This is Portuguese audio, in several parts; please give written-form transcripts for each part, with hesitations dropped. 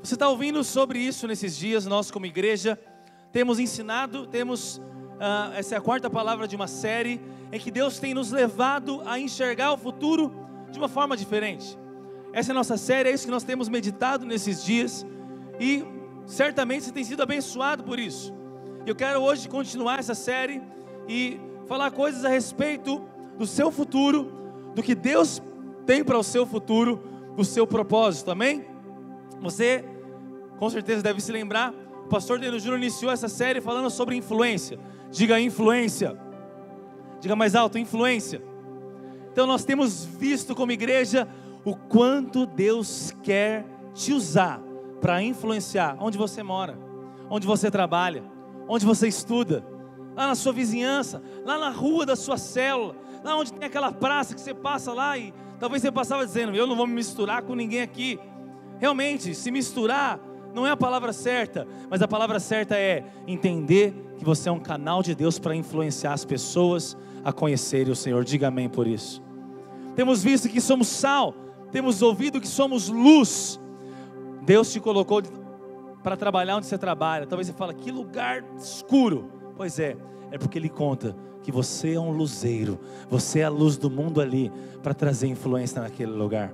Você está ouvindo sobre isso nesses dias? Nós como igreja temos ensinado, essa é a quarta palavra de uma série em que Deus tem nos levado a enxergar o futuro de uma forma diferente. Essa é a nossa série, é isso que nós temos meditado nesses dias e certamente você tem sido abençoado por isso. Eu quero hoje continuar essa série e falar coisas a respeito do seu futuro, do que Deus tem para o seu futuro, do seu propósito, amém? Você com certeza deve se lembrar, o pastor Deno Júnior iniciou essa série falando sobre influência. Diga influência, diga mais alto, influência. Então nós temos visto como igreja o quanto Deus quer te usar para influenciar onde você mora, onde você trabalha, onde você estuda, lá na sua vizinhança, lá na rua da sua célula, lá onde tem aquela praça que você passa lá e talvez você passava dizendo, eu não vou me misturar com ninguém aqui. Realmente, se misturar não é a palavra certa, mas a palavra certa é entender que você é um canal de Deus para influenciar as pessoas a conhecerem o Senhor. Diga amém por isso. Temos visto que somos sal, temos ouvido que somos luz. Deus te colocou para trabalhar onde você trabalha. Talvez você fale, que lugar escuro. Pois é porque Ele conta que você é um luzeiro, você é a luz do mundo ali, para trazer influência naquele lugar.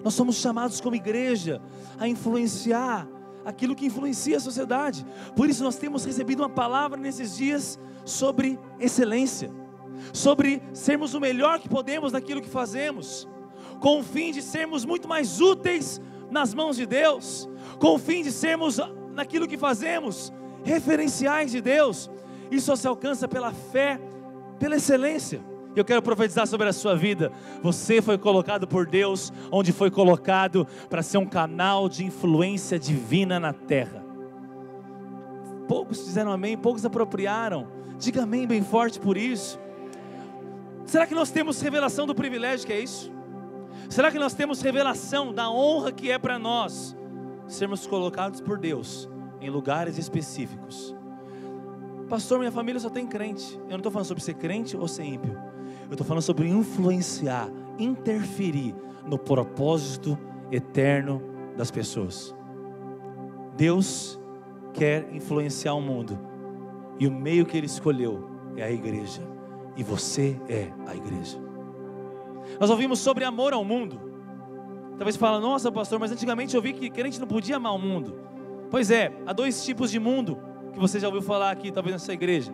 Nós somos chamados como igreja a influenciar aquilo que influencia a sociedade. Por isso nós temos recebido uma palavra nesses dias sobre excelência, sobre sermos o melhor que podemos naquilo que fazemos, com o fim de sermos muito mais úteis nas mãos de Deus, com o fim de sermos naquilo que fazemos referenciais de Deus. Isso só se alcança pela fé, pela excelência. Eu quero profetizar sobre a sua vida. Você foi colocado por Deus onde foi colocado para ser um canal de influência divina na terra. Poucos disseram amém, poucos apropriaram. Diga amém bem forte por isso. Será que nós temos revelação do privilégio que é isso? Será que nós temos revelação da honra que é para nós sermos colocados por Deus em lugares específicos? Pastor, minha família só tem crente. Eu não estou falando sobre ser crente ou ser ímpio. Eu estou falando sobre influenciar, interferir no propósito eterno das pessoas. Deus quer influenciar o mundo, e o meio que Ele escolheu é a igreja, e você é a igreja. Nós ouvimos sobre amor ao mundo. Talvez você fale, nossa pastor, mas antigamente eu vi que crente não podia amar o mundo. Pois é, há dois tipos de mundo que você já ouviu falar aqui, talvez nessa igreja.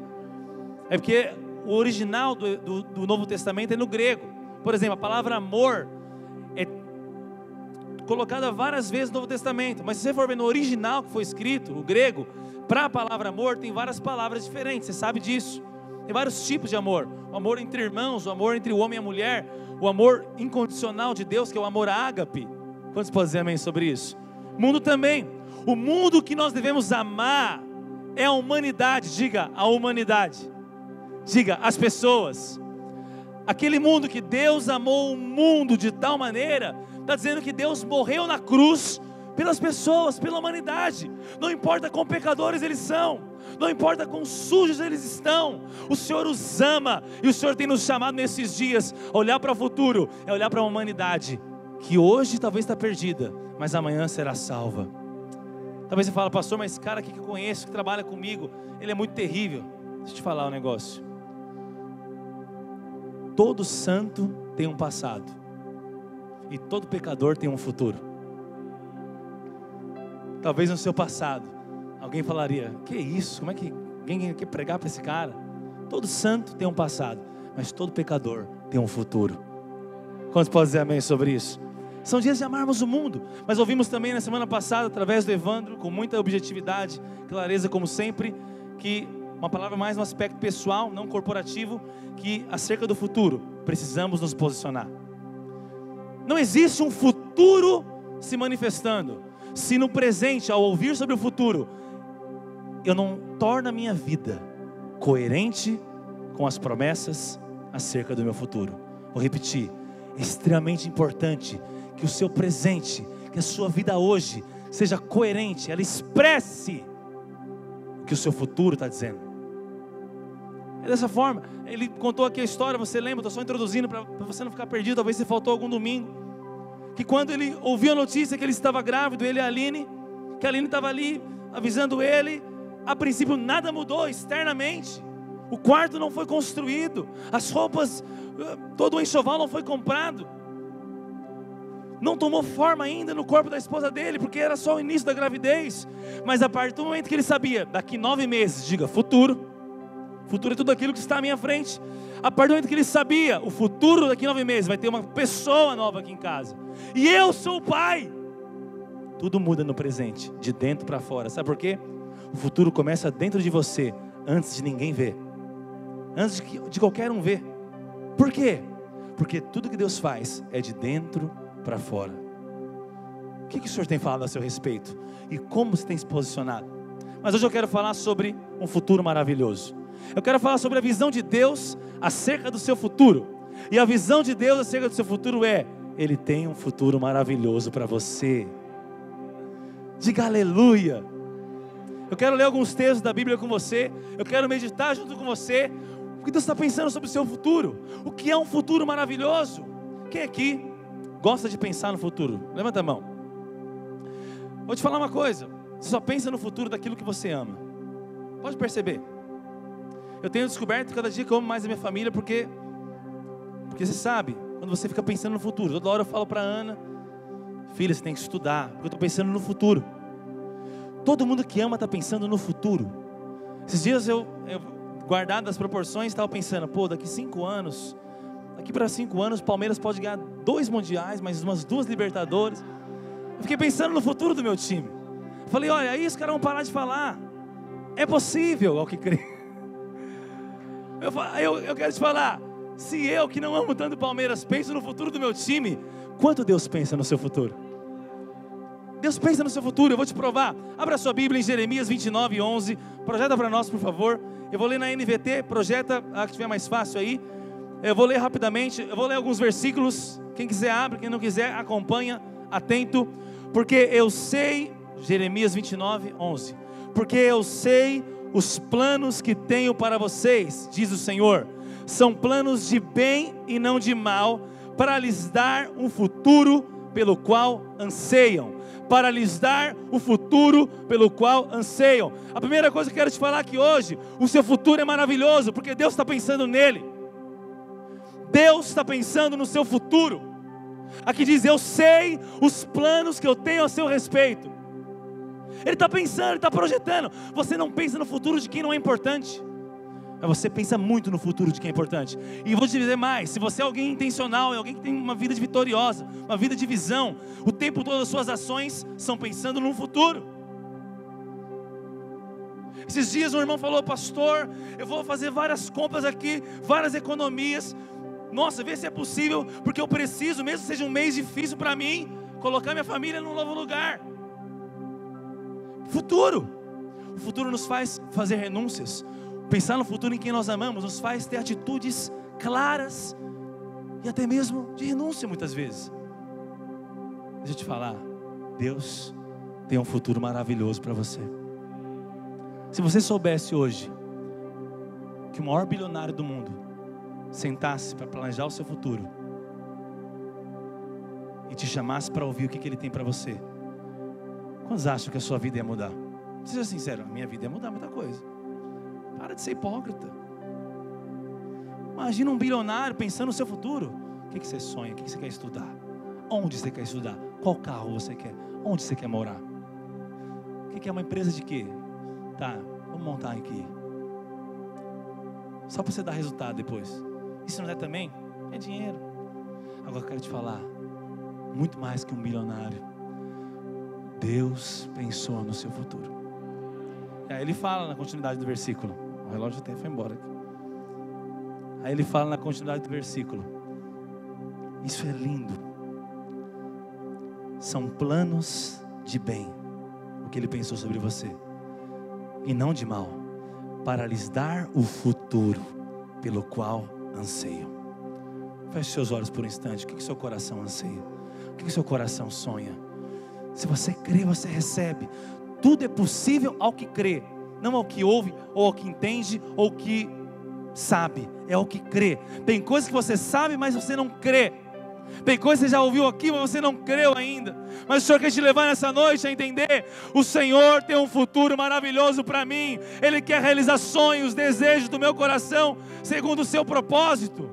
É porque o original do Novo Testamento é no grego. Por exemplo, a palavra amor é colocada várias vezes no Novo Testamento, mas se você for ver no original que foi escrito, o grego, para a palavra amor tem várias palavras diferentes, você sabe disso. Tem vários tipos de amor: o amor entre irmãos, o amor entre o homem e a mulher, o amor incondicional de Deus, que é o amor ágape. Quantos podem dizer amém sobre isso? Mundo também. O mundo que nós devemos amar é a humanidade. Diga a humanidade. Diga as pessoas. Aquele mundo que Deus amou o mundo de tal maneira, está dizendo que Deus morreu na cruz pelas pessoas, pela humanidade. Não importa quão pecadores eles são, não importa quão sujos eles estão, o Senhor os ama. E o Senhor tem nos chamado nesses dias a olhar para o futuro, é olhar para a humanidade que hoje talvez está perdida, mas amanhã será salva. Talvez você fale, pastor, mas esse cara aqui que eu conheço, que trabalha comigo, ele é muito terrível. Deixa eu te falar um negócio. Todo santo tem um passado, e todo pecador tem um futuro. Talvez no seu passado alguém falaria, que isso, como é que alguém quer pregar para esse cara? Todo santo tem um passado, mas todo pecador tem um futuro. Quantos podem dizer amém sobre isso? São dias de amarmos o mundo. Mas ouvimos também na semana passada, através do Evandro, com muita objetividade, clareza como sempre, que uma palavra mais no aspecto pessoal, não corporativo, que acerca do futuro, precisamos nos posicionar. Não existe um futuro se manifestando, se no presente, ao ouvir sobre o futuro, eu não torno a minha vida coerente com as promessas acerca do meu futuro. Vou repetir, é extremamente importante que o seu presente, que a sua vida hoje seja coerente, ela expresse o que o seu futuro está dizendo. É dessa forma. Ele contou aqui a história, você lembra? Estou só introduzindo para você não ficar perdido. Talvez você faltou algum domingo. Que quando ele ouviu a notícia que ele estava grávido, ele e a Aline, que a Aline estava ali avisando ele. A princípio nada mudou externamente. O quarto não foi construído, as roupas, todo o enxoval não foi comprado, não tomou forma ainda no corpo da esposa dele, porque era só o início da gravidez. Mas a partir do momento que ele sabia, daqui 9 meses, diga futuro, futuro é tudo aquilo que está à minha frente. A partir do momento que ele sabia, o futuro daqui 9 meses vai ter uma pessoa nova aqui em casa, e eu sou o pai. Tudo muda no presente, de dentro para fora. Sabe por quê? O futuro começa dentro de você, antes de ninguém ver, antes de qualquer um ver. Por quê? Porque tudo que Deus faz é de dentro para fora. O que o Senhor tem falado a seu respeito? E como você tem se posicionado? Mas hoje eu quero falar sobre um futuro maravilhoso. Eu quero falar sobre a visão de Deus acerca do seu futuro. E a visão de Deus acerca do seu futuro é: Ele tem um futuro maravilhoso para você. Diga aleluia. Eu quero ler alguns textos da Bíblia com você. Eu quero meditar junto com você. O que Deus está pensando sobre o seu futuro? O que é um futuro maravilhoso? Quem aqui gosta de pensar no futuro? Levanta a mão. Vou te falar uma coisa. Você só pensa no futuro daquilo que você ama. Pode perceber. Eu tenho descoberto cada dia que eu amo mais a minha família, porque você sabe, quando você fica pensando no futuro. Toda hora eu falo para a Ana: filha, você tem que estudar, porque eu estou pensando no futuro. Todo mundo que ama está pensando no futuro. Esses dias eu guardado as proporções, estava pensando: pô, daqui 5 anos, daqui para 5 anos, o Palmeiras pode ganhar 2 mundiais, mais umas 2 Libertadores. Eu fiquei pensando no futuro do meu time. Falei: olha, aí os caras vão parar de falar. É possível, ao que crê. Eu quero te falar, se eu que não amo tanto o Palmeiras penso no futuro do meu time, quanto Deus pensa no seu futuro? Deus pensa no seu futuro. Eu vou te provar. Abra sua Bíblia em Jeremias 29:11. Projeta para nós, por favor. Eu vou ler na NVT. Projeta a que estiver mais fácil aí. Eu vou ler rapidamente. Eu vou ler alguns versículos. Quem quiser abre, quem não quiser acompanha, atento. Porque eu sei, Jeremias 29:11. Porque eu sei os planos que tenho para vocês, diz o Senhor. São planos de bem e não de mal, para lhes dar um futuro pelo qual anseiam. Para lhes dar o futuro pelo qual anseiam. A primeira coisa que eu quero te falar aqui hoje: o seu futuro é maravilhoso, porque Deus está pensando nele. Deus está pensando no seu futuro. Aqui diz: eu sei os planos que eu tenho a seu respeito. Ele está pensando, ele está projetando. Você não pensa no futuro de quem não é importante, mas você pensa muito no futuro de quem é importante. E vou te dizer mais: se você é alguém intencional, é alguém que tem uma vida vitoriosa, uma vida de visão, o tempo todo as suas ações são pensando no futuro. Esses dias um irmão falou: pastor, eu vou fazer várias compras aqui, várias economias. Nossa, vê se é possível, porque eu preciso, mesmo que seja um mês difícil para mim, colocar minha família num novo lugar. Futuro. O futuro nos faz fazer renúncias. Pensar no futuro em quem nós amamos nos faz ter atitudes claras e até mesmo de renúncia muitas vezes. Deixa eu te falar, Deus tem um futuro maravilhoso para você. Se você soubesse hoje que o maior bilionário do mundo sentasse para planejar o seu futuro e te chamasse para ouvir o que ele tem para você, quantos acham que a sua vida ia mudar? Seja sincero, a minha vida ia mudar muita coisa. Para de ser hipócrita. Imagina um bilionário pensando no seu futuro. O que você sonha? O que você quer estudar? Onde você quer estudar? Qual carro você quer? Onde você quer morar? O que é uma empresa de quê? Tá, vamos montar aqui. Só para você dar resultado depois. E se não der também, é dinheiro. Agora eu quero te falar, muito mais que um bilionário, Deus pensou no seu futuro. E aí ele fala na continuidade do versículo. O relógio até foi embora aqui. Aí ele fala na continuidade do versículo. Isso é lindo. São planos de bem, o que ele pensou sobre você, e não de mal, para lhes dar o futuro pelo qual anseiam. Feche seus olhos por um instante. O que seu coração anseia? O que seu coração sonha? Se você crê, você recebe. Tudo é possível ao que crê, não ao que ouve, ou ao que entende, ou que sabe. É ao que crê. Tem coisas que você sabe, mas você não crê. Tem coisa que você já ouviu aqui, mas você não creu ainda. Mas o Senhor quer te levar nessa noite a entender: o Senhor tem um futuro maravilhoso para mim. Ele quer realizar sonhos, desejos do meu coração, segundo o seu propósito.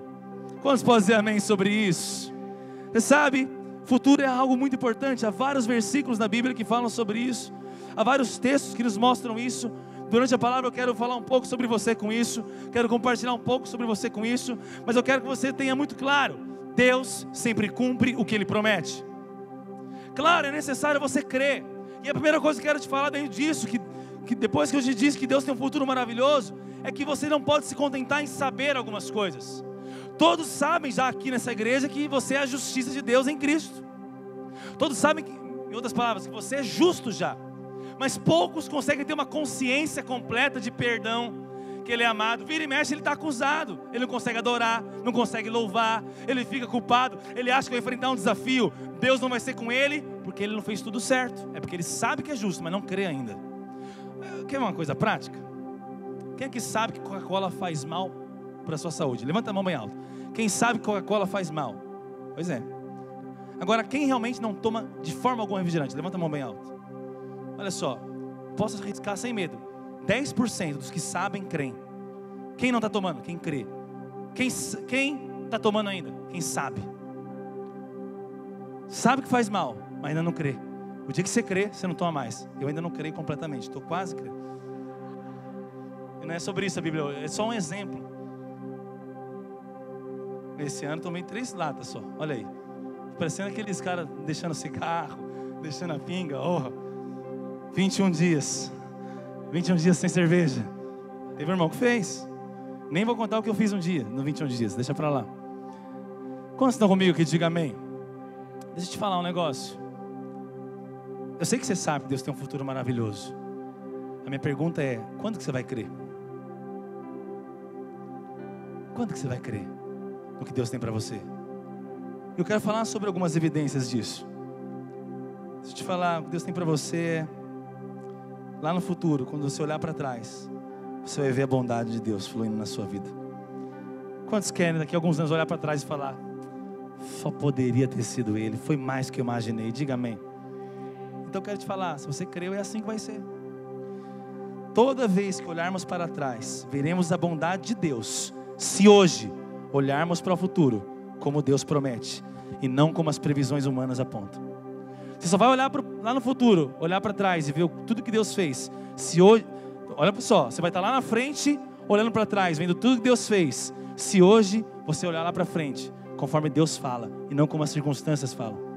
Quantos podem dizer amém sobre isso? Você sabe, futuro é algo muito importante. Há vários versículos na Bíblia que falam sobre isso. Há vários textos que nos mostram isso. Durante a palavra eu quero falar um pouco sobre você com isso. Quero compartilhar um pouco sobre você com isso. Mas eu quero que você tenha muito claro: Deus sempre cumpre o que Ele promete. Claro, é necessário você crer. E a primeira coisa que eu quero te falar dentro disso, que depois que eu te disse que Deus tem um futuro maravilhoso, é que você não pode se contentar em saber algumas coisas. Todos sabem já aqui nessa igreja que você é a justiça de Deus em Cristo. Todos sabem, em outras palavras, que você é justo já. Mas poucos conseguem ter uma consciência completa de perdão, que ele é amado. Vira e mexe, ele está acusado. Ele não consegue adorar, não consegue louvar, ele fica culpado, ele acha que vai enfrentar um desafio. Deus não vai ser com ele, porque ele não fez tudo certo. É porque ele sabe que é justo, mas não crê ainda. Quer uma coisa prática? Quem é que sabe que Coca-Cola faz mal para a sua saúde? Levanta a mão bem alto. Quem sabe que Coca-Cola faz mal? Pois é. Agora, quem realmente não toma de forma alguma refrigerante? Levanta a mão bem alto. Olha só, posso arriscar sem medo: 10% dos que sabem, creem. Quem não está tomando? Quem crê. Quem está tomando ainda? Quem sabe. Sabe que faz mal, mas ainda não crê. O dia que você crê, você não toma mais. Eu ainda não creio completamente, estou quase crendo. E não é sobre isso a Bíblia, é só um exemplo. Esse ano tomei 3 latas só, olha aí. Parecendo aqueles caras deixando cigarro, deixando a pinga. 21 dias sem cerveja. Teve um irmão que fez. Nem vou contar o que eu fiz um dia, no 21 dias, deixa pra lá. Quantos estão comigo que diga amém? Deixa eu te falar um negócio. Eu sei que você sabe que Deus tem um futuro maravilhoso. A minha pergunta é: quando que você vai crer? Quando que você vai crer no que Deus tem pra você? Eu quero falar sobre algumas evidências disso. Deixa eu te falar, o que Deus tem pra você lá no futuro, quando você olhar para trás, você vai ver a bondade de Deus fluindo na sua vida. Quantos querem daqui a alguns anos olhar para trás e falar: só poderia ter sido Ele, foi mais que eu imaginei? Diga amém. Então eu quero te falar, se você creu, é assim que vai ser. Toda vez que olharmos para trás, veremos a bondade de Deus, se hoje olharmos para o futuro como Deus promete, e não como as previsões humanas apontam. Você só vai olhar lá no futuro, olhar para trás e ver tudo que Deus fez. Se hoje, olha só, você vai estar lá na frente, olhando para trás, vendo tudo que Deus fez. Se hoje você olhar lá para frente, conforme Deus fala, e não como as circunstâncias falam.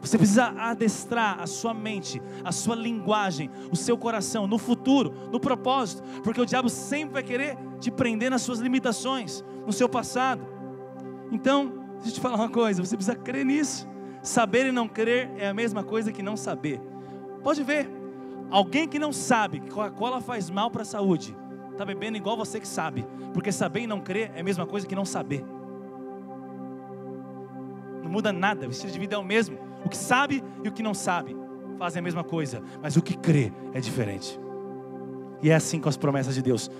Você precisa adestrar a sua mente, a sua linguagem, o seu coração, no futuro, no propósito. Porque o diabo sempre vai querer te prender nas suas limitações, no seu passado. Então, deixa eu te falar uma coisa, você precisa crer nisso. Saber e não crer é a mesma coisa que não saber. Pode ver, alguém que não sabe que Coca-Cola faz mal para a saúde, está bebendo igual você que sabe. Porque saber e não crer é a mesma coisa que não saber. Não muda nada, o estilo de vida é o mesmo. O que sabe e o que não sabe fazem a mesma coisa, mas o que crê é diferente. E é assim com as promessas de Deus.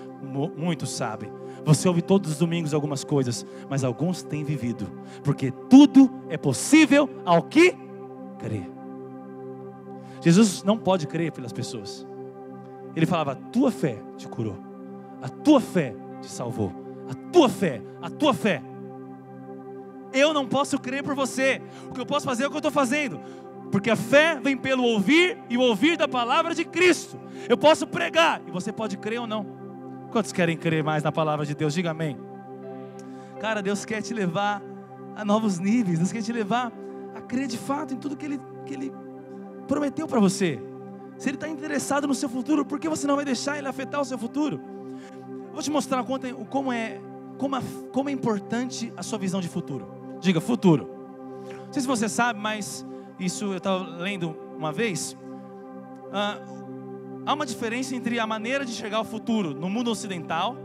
Muitos sabem. Você ouve todos os domingos algumas coisas, mas alguns têm vivido. Porque tudo é possível ao que crê. Jesus não pode crer pelas pessoas. Ele falava: a tua fé te curou, a tua fé te salvou, a tua fé. Eu não posso crer por você. O que eu posso fazer é o que eu estou fazendo. Porque a fé vem pelo ouvir, e o ouvir da palavra de Cristo. Eu posso pregar, e você pode crer ou não. Quantos querem crer mais na palavra de Deus? Diga amém. Cara, Deus quer te levar a novos níveis. Deus quer te levar a crer de fato em tudo que Ele prometeu para você. Se Ele está interessado no seu futuro, por que você não vai deixar Ele afetar o seu futuro? Eu vou te mostrar como é importante a sua visão de futuro. Diga, futuro. Não sei se você sabe, mas isso eu estava lendo uma vez. Há uma diferença entre a maneira de enxergar o futuro no mundo ocidental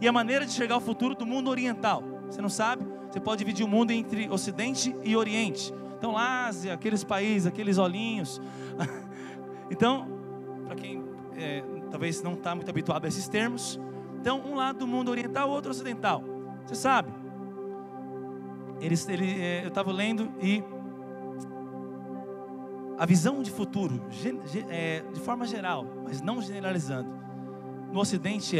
e a maneira de enxergar o futuro do mundo oriental. Você não sabe? Você pode dividir o mundo entre Ocidente e Oriente. Então, Ásia, aqueles países, aqueles olhinhos. Então, para quem talvez não está muito habituado a esses termos, então um lado do mundo oriental, outro ocidental. Você sabe? eu estava lendo e a visão de futuro, de forma geral, mas não generalizando, no Ocidente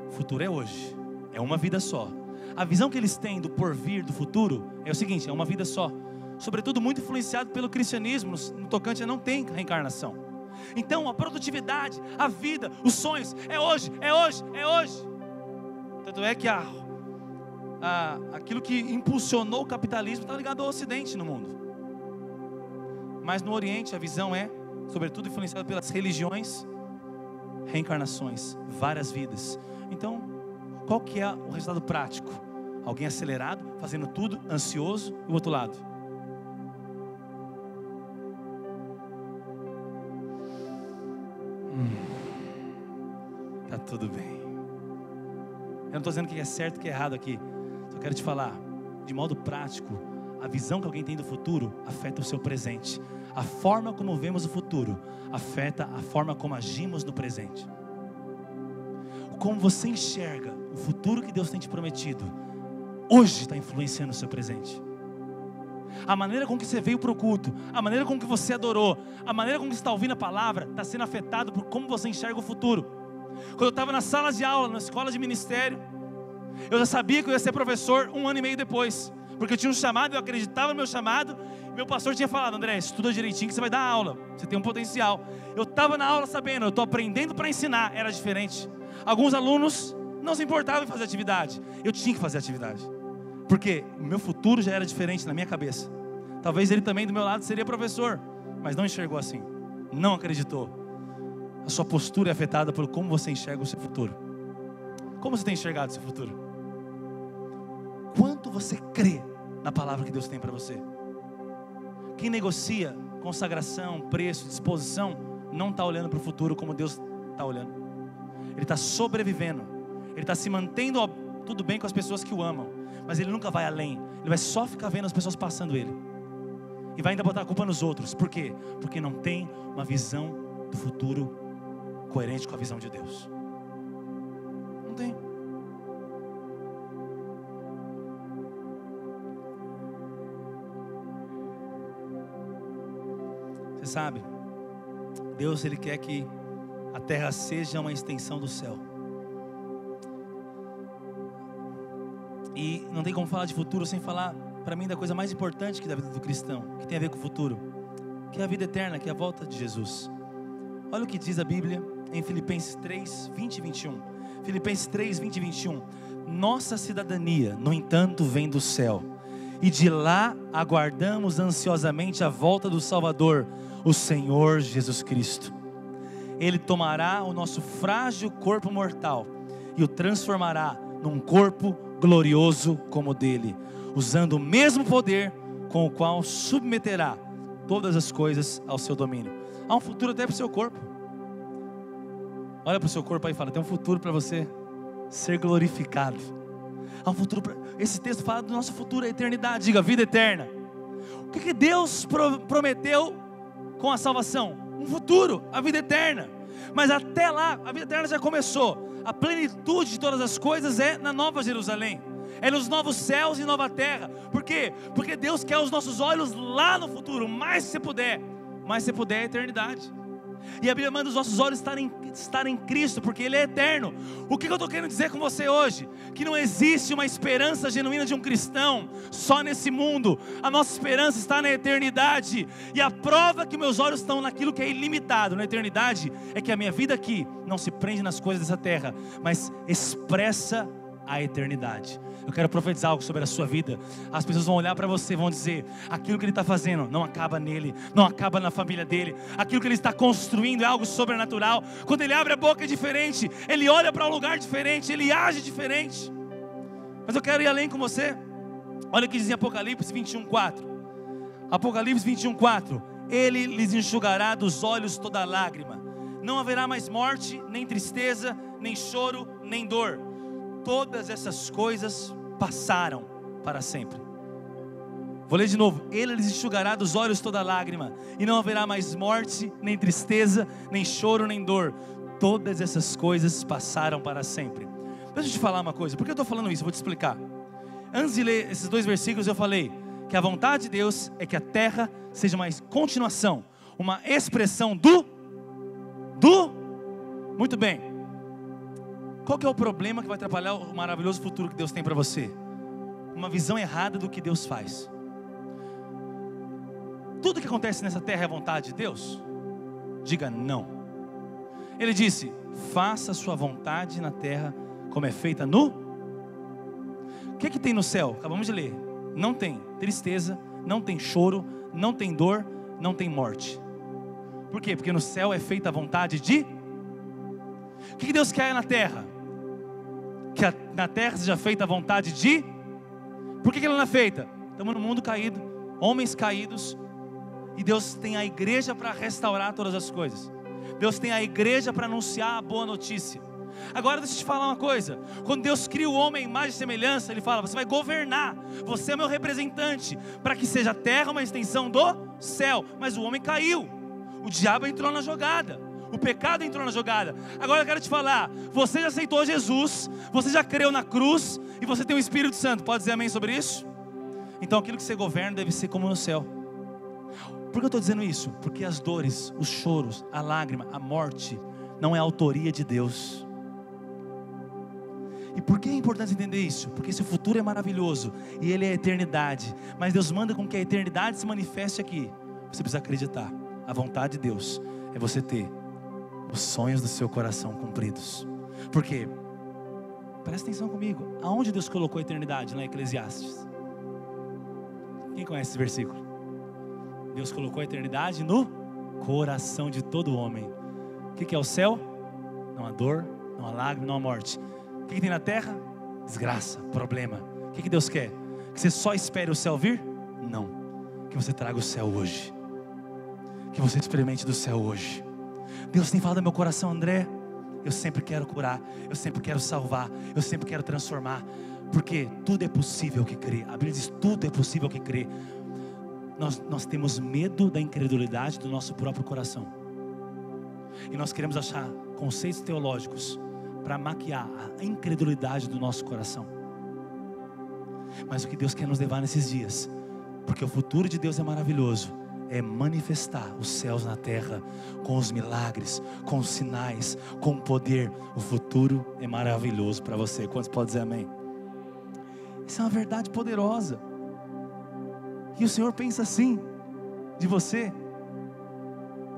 o futuro é hoje, é uma vida só. A visão que eles têm do porvir, do futuro, é o seguinte, é uma vida só. Sobretudo muito influenciado pelo cristianismo, no tocante a não tem reencarnação. Então a produtividade, a vida, os sonhos, é hoje, é hoje, é hoje. Tanto é que aquilo que impulsionou o capitalismo está ligado ao Ocidente no mundo. Mas no Oriente a visão é, sobretudo, influenciada pelas religiões, reencarnações, várias vidas. Então, qual que é o resultado prático? Alguém acelerado, fazendo tudo, ansioso, e o outro lado. Tá tudo bem. Eu não estou dizendo que é certo e que é errado aqui. Só quero te falar, de modo prático, a visão que alguém tem do futuro afeta o seu presente. A forma como vemos o futuro afeta a forma como agimos no presente. Como você enxerga o futuro que Deus tem te prometido, hoje está influenciando o seu presente. A maneira com que você veio para o culto, a maneira com que você adorou, a maneira com que você está ouvindo a palavra, está sendo afetado por como você enxerga o futuro. Quando eu estava nas salas de aula, na escola de ministério, eu já sabia que eu ia ser professor 1 ano e meio depois, porque eu tinha um chamado, eu acreditava no meu chamado. Meu pastor tinha falado: André, estuda direitinho que você vai dar aula, você tem um potencial. Eu estava na aula sabendo, eu estou aprendendo para ensinar. Era diferente. Alguns alunos não se importavam em fazer atividade, eu tinha que fazer atividade, porque o meu futuro já era diferente na minha cabeça. Talvez ele também do meu lado seria professor, mas não enxergou assim, não acreditou. A sua postura é afetada por como você enxerga o seu futuro. Como você tem enxergado o seu futuro? Quanto você crê na palavra que Deus tem para você? Quem negocia consagração, preço, disposição, não está olhando para o futuro como Deus está olhando. Ele está sobrevivendo, ele está se mantendo tudo bem com as pessoas que o amam, mas ele nunca vai além. Ele vai só ficar vendo as pessoas passando ele, e vai ainda botar a culpa nos outros. Por quê? Porque não tem uma visão do futuro coerente com a visão de Deus. Não tem. Você sabe, Deus, Ele quer que a terra seja uma extensão do céu. E não tem como falar de futuro sem falar, para mim, da coisa mais importante que da vida do cristão, que tem a ver com o futuro, que é a vida eterna, que é a volta de Jesus. Olha o que diz a Bíblia em Filipenses 3, 20 e 21. Filipenses 3, 20 e 21. Nossa cidadania, no entanto, vem do céu, e de lá aguardamos ansiosamente a volta do Salvador, o Senhor Jesus Cristo. Ele tomará o nosso frágil corpo mortal e o transformará num corpo glorioso como o dele, usando o mesmo poder com o qual submeterá todas as coisas ao seu domínio. Há um futuro até para o seu corpo. Olha para o seu corpo aí e fala: tem um futuro para você ser glorificado. Há um futuro para... Esse texto fala do nosso futuro, a eternidade. Diga, vida eterna. O que Deus prometeu com a salvação? Um futuro, a vida eterna. Mas até lá, a vida eterna já começou. A plenitude de todas as coisas é na Nova Jerusalém, é nos novos céus e nova terra. Por quê? Porque Deus quer os nossos olhos lá no futuro. Mais se você puder, a eternidade. E a Bíblia manda os nossos olhos estar em Cristo, porque Ele é eterno. O que eu estou querendo dizer com você hoje? Que não existe uma esperança genuína de um cristão só nesse mundo. A nossa esperança está na eternidade. E a prova que meus olhos estão naquilo que é ilimitado, na eternidade, é que a minha vida aqui não se prende nas coisas dessa terra, mas expressa a eternidade. Eu quero profetizar algo sobre a sua vida. As pessoas vão olhar para você e vão dizer: aquilo que ele está fazendo não acaba nele, não acaba na família dele. Aquilo que ele está construindo é algo sobrenatural. Quando ele abre a boca é diferente, ele olha para um lugar diferente, ele age diferente. Mas eu quero ir além com você. Olha o que diz em Apocalipse 21:4. Apocalipse 21:4. Ele lhes enxugará dos olhos toda lágrima. Não haverá mais morte, nem tristeza, nem choro, nem dor. Todas essas coisas passaram para sempre. Vou ler de novo. Ele lhes enxugará dos olhos toda lágrima, e não haverá mais morte, nem tristeza, nem choro, nem dor. Todas essas coisas passaram para sempre. Deixa eu te falar uma coisa. Por que eu estou falando isso? Eu vou te explicar. Antes de ler esses 2 versículos, eu falei que a vontade de Deus é que a terra seja uma continuação, uma expressão muito bem. Qual que é o problema que vai atrapalhar o maravilhoso futuro que Deus tem para você? Uma visão errada do que Deus faz. Tudo que acontece nessa terra é a vontade de Deus? Diga não. Ele disse: faça a sua vontade na terra como é feita no... O que tem no céu? Acabamos de ler. Não tem tristeza, não tem choro, não tem dor, não tem morte. Por quê? Porque no céu é feita a vontade de... O que Deus quer na terra? Que na terra seja feita a vontade de... Por que ela não é feita? Estamos no mundo caído, homens caídos, e Deus tem a igreja para restaurar todas as coisas. Deus tem a igreja para anunciar a boa notícia. Agora deixa eu te falar uma coisa. Quando Deus cria o homem em imagem e semelhança, Ele fala: você vai governar, você é meu representante, para que seja a terra uma extensão do céu. Mas o homem caiu, o diabo entrou na jogada, o pecado entrou na jogada. Agora eu quero te falar, você já aceitou Jesus, você já creu na cruz, e você tem o Espírito Santo. Pode dizer amém sobre isso? Então aquilo que você governa deve ser como no céu. Por que eu estou dizendo isso? Porque as dores, os choros, a lágrima, a morte não é a autoria de Deus. E por que é importante entender isso? Porque esse futuro é maravilhoso e ele é a eternidade, mas Deus manda com que a eternidade se manifeste aqui. Você precisa acreditar. A vontade de Deus é você ter os sonhos do seu coração cumpridos. Por quê? Presta atenção comigo. Aonde Deus colocou a eternidade? Lá em Eclesiastes. Quem conhece esse versículo? Deus colocou a eternidade no coração de todo homem. O que é o céu? Não há dor, não há lágrima, não há morte. O que tem na terra? Desgraça, problema. O que Deus quer? Que você só espere o céu vir? Não. Que você traga o céu hoje. Que você experimente do céu hoje. Deus tem falado no meu coração: André, eu sempre quero curar, eu sempre quero salvar, eu sempre quero transformar. Porque tudo é possível que crê. A Bíblia diz: tudo é possível que crê. Nós temos medo da incredulidade do nosso próprio coração. E nós queremos achar conceitos teológicos para maquiar a incredulidade do nosso coração. Mas o que Deus quer nos levar nesses dias, porque o futuro de Deus é maravilhoso, é manifestar os céus na terra, com os milagres, com os sinais, com o poder. O futuro é maravilhoso para você. Quantos podem dizer amém? Isso é uma verdade poderosa. E o Senhor pensa assim de você.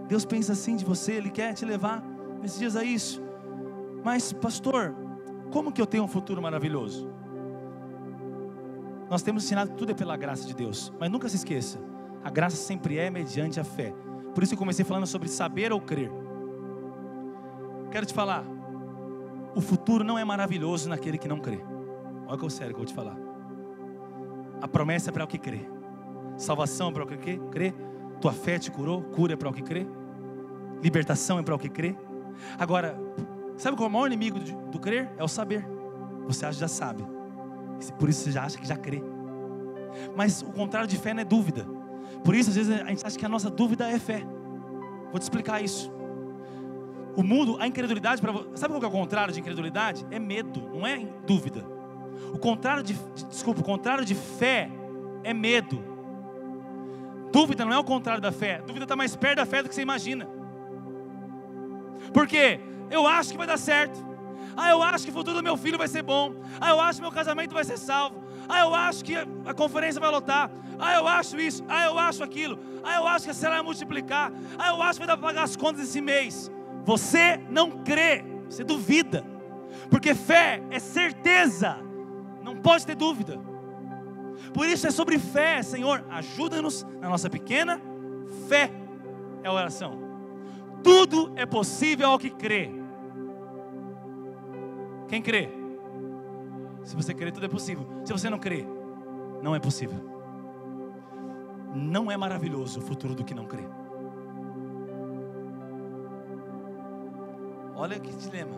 Deus pensa assim de você. Ele quer te levar nesses dias a isso. Mas pastor, como que eu tenho um futuro maravilhoso? Nós temos ensinado que tudo é pela graça de Deus. Mas nunca se esqueça, a graça sempre é mediante a fé. Por isso eu comecei falando sobre saber ou crer. Quero te falar, o futuro não é maravilhoso naquele que não crê. Olha que eu sério que eu vou te falar. A promessa é para o que crê. Salvação é para o que crê. Tua fé te curou, cura é para o que crê. Libertação é para o que crê. Agora, sabe qual é o maior inimigo do crer? É o saber. Você acha que já sabe, por isso você já acha que já crê. Mas o contrário de fé não é dúvida. Por isso às vezes a gente acha que a nossa dúvida é fé. Vou te explicar isso. O mundo, a incredulidade, sabe qual é o contrário de incredulidade? É medo, não é dúvida. O contrário de fé é medo. Dúvida não é o contrário da fé. Dúvida está mais perto da fé do que você imagina. Por quê? Eu acho que vai dar certo. Eu acho que o futuro do meu filho vai ser bom. Eu acho que meu casamento vai ser salvo. Eu acho que a conferência vai lotar. Eu acho isso. Eu acho aquilo. Eu acho que a célula vai multiplicar. Eu acho que vai dar para pagar as contas esse mês. Você não crê, você duvida. Porque fé é certeza. Não pode ter dúvida. Por isso é sobre fé. Senhor, ajuda-nos na nossa pequena fé. É a oração. Tudo é possível ao que crê. Quem crê? Se você crê, tudo é possível. Se você não crê, não é possível. Não é maravilhoso o futuro do que não crê. Olha que dilema.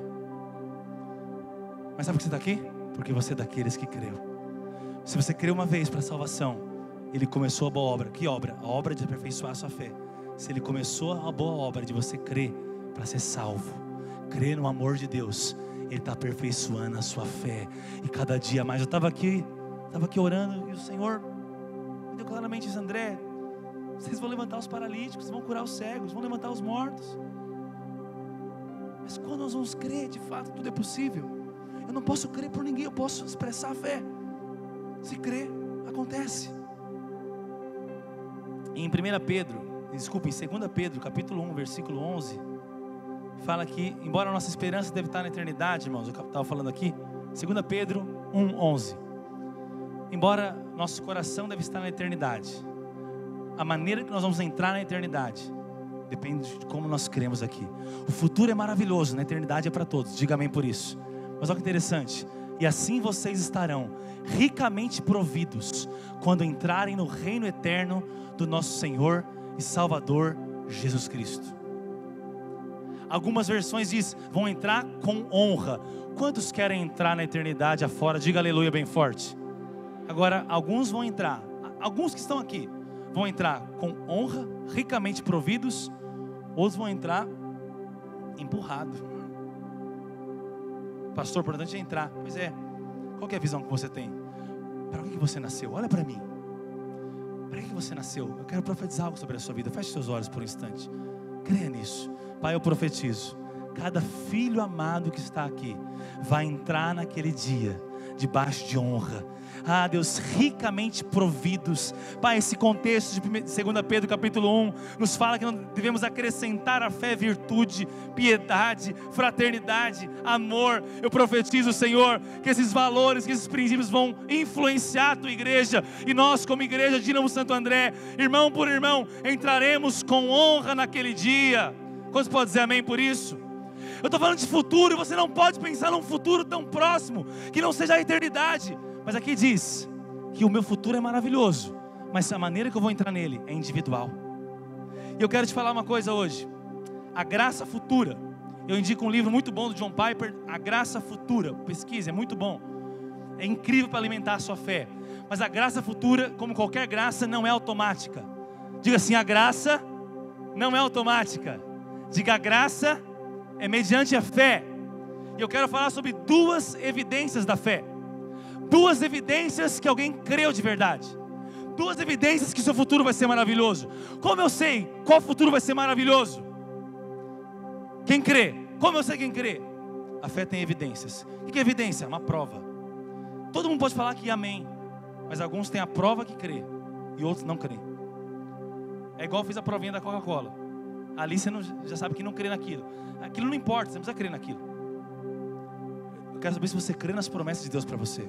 Mas sabe por que você está aqui? Porque você é daqueles que creu. Se você creu uma vez para a salvação, Ele começou a boa obra. Que obra? A obra de aperfeiçoar a sua fé. Se Ele começou a boa obra de você crer para ser salvo, crer no amor de Deus, Ele está aperfeiçoando a sua fé. E cada dia mais, eu estava aqui Estava aqui orando e o Senhor me deu claramente isso: André, vocês vão levantar os paralíticos, vão curar os cegos, vão levantar os mortos. Mas quando nós vamos crer, de fato, tudo é possível. Eu não posso crer por ninguém, eu posso expressar a fé. Se crer, acontece. Em 2 Pedro, capítulo 1, versículo 11, fala que, embora a nossa esperança deve estar na eternidade, irmãos, eu estava falando aqui, 2 Pedro 1, 11. Embora nosso coração deve estar na eternidade, a maneira que nós vamos entrar na eternidade depende de como nós cremos aqui. O futuro é maravilhoso, na eternidade é para todos, diga amém por isso. Mas olha que interessante: e assim vocês estarão ricamente providos quando entrarem no reino eterno do nosso Senhor e Salvador Jesus Cristo. Algumas versões diz, vão entrar com honra. Quantos querem entrar na eternidade afora? Diga aleluia bem forte. Agora, alguns vão entrar, alguns que estão aqui vão entrar com honra, ricamente providos. Outros vão entrar empurrado. Pastor, o importante é entrar. Pois é, qual que é a visão que você tem? Para que você nasceu? Olha para mim. Para que você nasceu? Eu quero profetizar algo sobre a sua vida. Feche seus olhos por um instante. Creia nisso. Pai, eu profetizo: cada filho amado que está aqui vai entrar naquele dia debaixo de honra. Ah, Deus, ricamente providos. Pai, esse contexto de 2 Pedro capítulo 1 nos fala que nós devemos acrescentar à fé virtude, piedade, fraternidade, amor. Eu profetizo, Senhor, que esses valores, que esses princípios vão influenciar a tua igreja. E nós, como igreja de Novo Santo André, irmão por irmão, entraremos com honra naquele dia. Quantos podem dizer amém por isso? Eu estou falando de futuro, e você não pode pensar num futuro tão próximo que não seja a eternidade. Mas aqui diz que o meu futuro é maravilhoso, mas a maneira que eu vou entrar nele é individual. E eu quero te falar uma coisa hoje: a graça futura. Eu indico um livro muito bom do John Piper, A Graça Futura. Pesquise, é muito bom. É incrível para alimentar a sua fé. Mas a graça futura, como qualquer graça, não é automática. Diga assim: a graça não é automática. Diga: a graça é mediante a fé. E eu quero falar sobre duas evidências da fé. Duas evidências que alguém creu de verdade. Duas evidências que seu futuro vai ser maravilhoso. Como eu sei qual futuro vai ser maravilhoso? Quem crê. Como eu sei quem crê? A fé tem evidências. O que é evidência? Uma prova. Todo mundo pode falar que amém, mas alguns têm a prova que crê e outros não creem. É igual eu fiz a provinha da Coca-Cola. Ali você já sabe que não crê naquilo. Aquilo não importa, você não precisa crer naquilo. Eu quero saber se você crê nas promessas de Deus para você.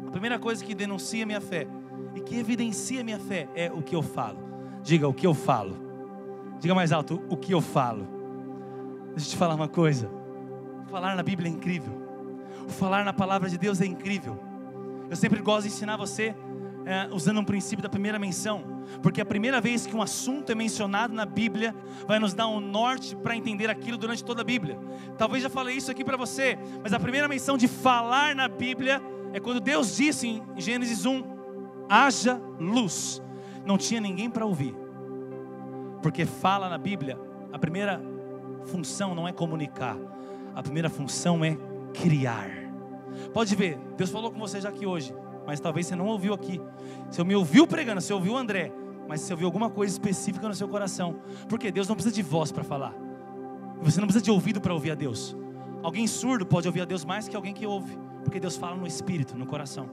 A primeira coisa que denuncia a minha fé e que evidencia a minha fé é o que eu falo. Diga: o que eu falo. Diga mais alto: o que eu falo. Deixa eu te falar uma coisa: falar na Bíblia é incrível. O falar na palavra de Deus é incrível. Eu sempre gosto de ensinar você usando um princípio da primeira menção, porque a primeira vez que um assunto é mencionado na Bíblia vai nos dar um norte para entender aquilo durante toda a Bíblia. Talvez já falei isso aqui para você, mas a primeira menção de falar na Bíblia é quando Deus disse em Gênesis 1: haja luz. Não tinha ninguém para ouvir, porque fala na Bíblia, a primeira função não é comunicar, a primeira função é criar. Pode ver, Deus falou com você já aqui hoje, mas talvez você não ouviu aqui. Você me ouviu pregando, você ouviu o André, mas você ouviu alguma coisa específica no seu coração. Porque Deus não precisa de voz para falar. Você não precisa de ouvido para ouvir a Deus. Alguém surdo pode ouvir a Deus mais que alguém que ouve, porque Deus fala no espírito, no coração.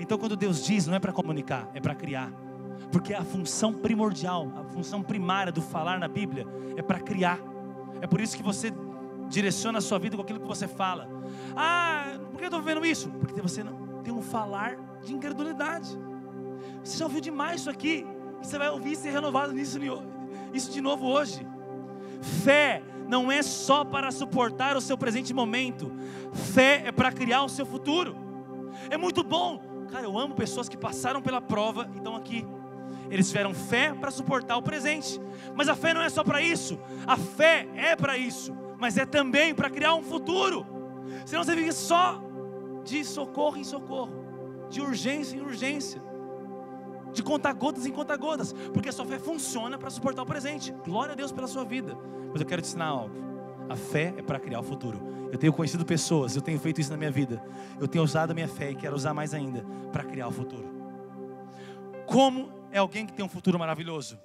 Então quando Deus diz, não é para comunicar, é para criar. Porque a função primordial, a função primária do falar na Bíblia é para criar. É por isso que você direciona a sua vida com aquilo que você fala. Ah, por que eu estou vendo isso? Porque você não tem um falar de incredulidade. Você já ouviu demais isso aqui, você vai ouvir e ser renovado nisso de novo hoje. Fé não é só para suportar o seu presente momento. Fé é para criar o seu futuro. É muito bom. Cara, eu amo pessoas que passaram pela prova e estão aqui. Eles tiveram fé para suportar o presente. Mas a fé não é só para isso. A fé é para isso, mas é também para criar um futuro. Senão você vive só de socorro em socorro, de urgência em urgência, de conta-gotas em conta-gotas, porque a sua fé funciona para suportar o presente. Glória a Deus pela sua vida. Mas eu quero te ensinar algo. A fé é para criar o futuro. Eu tenho conhecido pessoas, eu tenho feito isso na minha vida. Eu tenho usado a minha fé e quero usar mais ainda para criar o futuro. Como é alguém que tem um futuro maravilhoso?